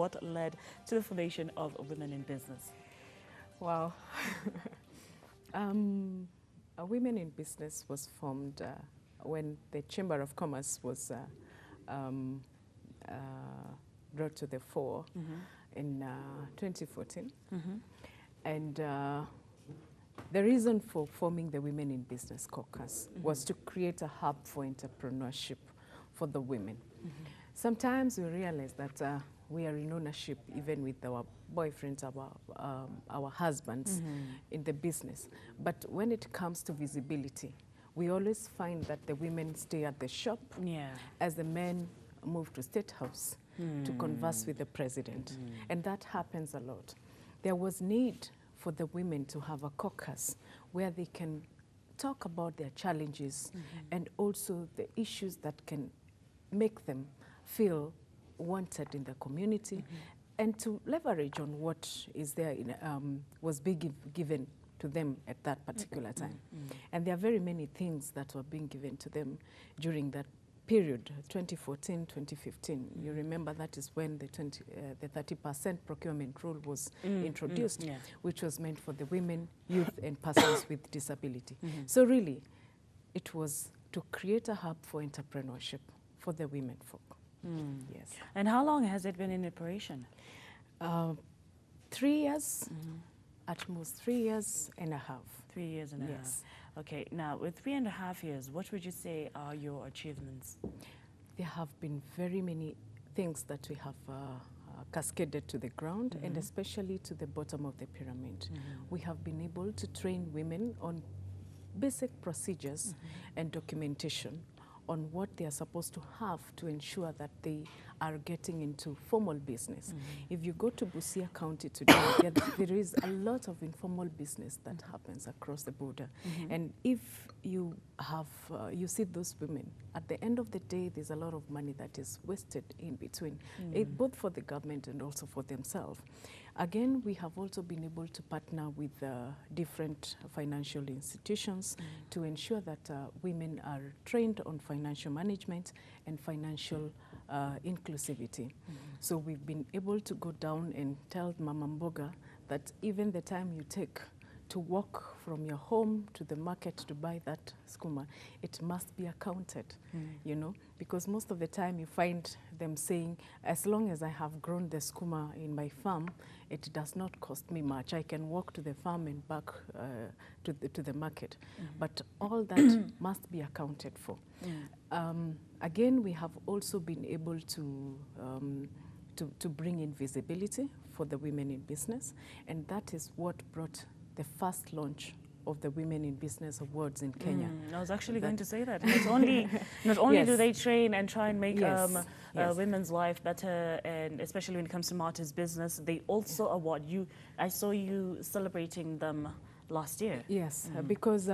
what led to the formation of Women in Business? Wow. Women in Business was formed when the Chamber of Commerce was brought to the fore in 2014. And the reason for forming the Women in Business Caucus was to create a hub for entrepreneurship for the women. Sometimes we realize that we are in ownership even with our boyfriends, our husbands in the business. But when it comes to visibility, we always find that the women stay at the shop as the men move to State House to converse with the president. And that happens a lot. There was need for the women to have a caucus where they can talk about their challenges and also the issues that can make them feel wanted in the community and to leverage on what is there in, was being given to them at that particular time. And there are very many things that were being given to them during that period, 2014, 2015. You remember that is when the 30% procurement rule was introduced, which was meant for the women, youth, and persons with disability. So really, it was to create a hub for entrepreneurship for the women folk. Yes. And how long has it been in operation? 3 years, at most 3 years and a half. 3 years and a half. Okay, now with 3.5 years, what would you say are your achievements? There have been very many things that we have cascaded to the ground and especially to the bottom of the pyramid. We have been able to train women on basic procedures and documentation on what they are supposed to have to ensure that they are getting into formal business. If you go to Busia County today, there is a lot of informal business that happens across the border. And if you have, you see those women, at the end of the day, there's a lot of money that is wasted in between, both for the government and also for themselves. Again, we have also been able to partner with different financial institutions to ensure that women are trained on financial management and financial inclusivity. So we've been able to go down and tell Mama Mboga that even the time you take to walk from your home to the market to buy that skuma, it must be accounted, you know, because most of the time you find them saying, as long as I have grown the skuma in my farm, it does not cost me much. I can walk to the farm and back to the market. But all that must be accounted for. Again, we have also been able to bring in visibility for the women in business, and that is what brought the first launch of the Women in Business Awards in Kenya. I was actually going to say that. Not only do they train and try and make women's life better, and especially when it comes to Marty's business, they also award you. I saw you celebrating them last year. Yes, because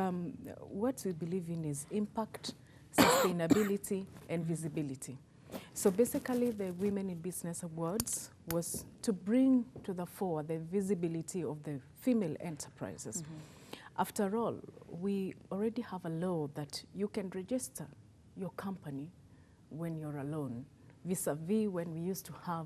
what we believe in is impact, sustainability, and visibility. So basically, the Women in Business Awards was to bring to the fore the visibility of the female enterprises. After all, we already have a law that you can register your company when you're alone, vis-a-vis when we used to have,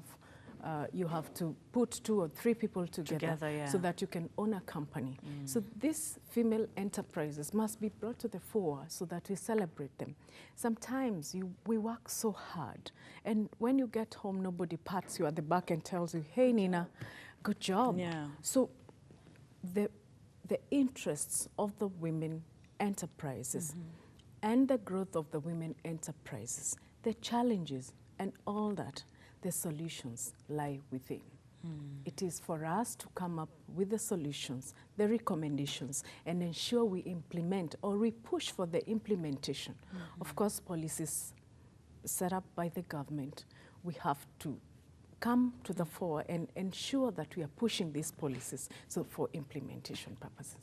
you have to put 2 or 3 people together so that you can own a company. So these female enterprises must be brought to the fore so that we celebrate them. Sometimes we work so hard, and when you get home, nobody pats you at the back and tells you, hey, Nina, good job. So the interests of the women enterprises and the growth of the women enterprises, the challenges and all that, the solutions lie within. It is for us to come up with the solutions, the recommendations, and ensure we implement or we push for the implementation. Of course, policies set up by the government, we have to come to the fore and ensure that we are pushing these policies so for implementation purposes.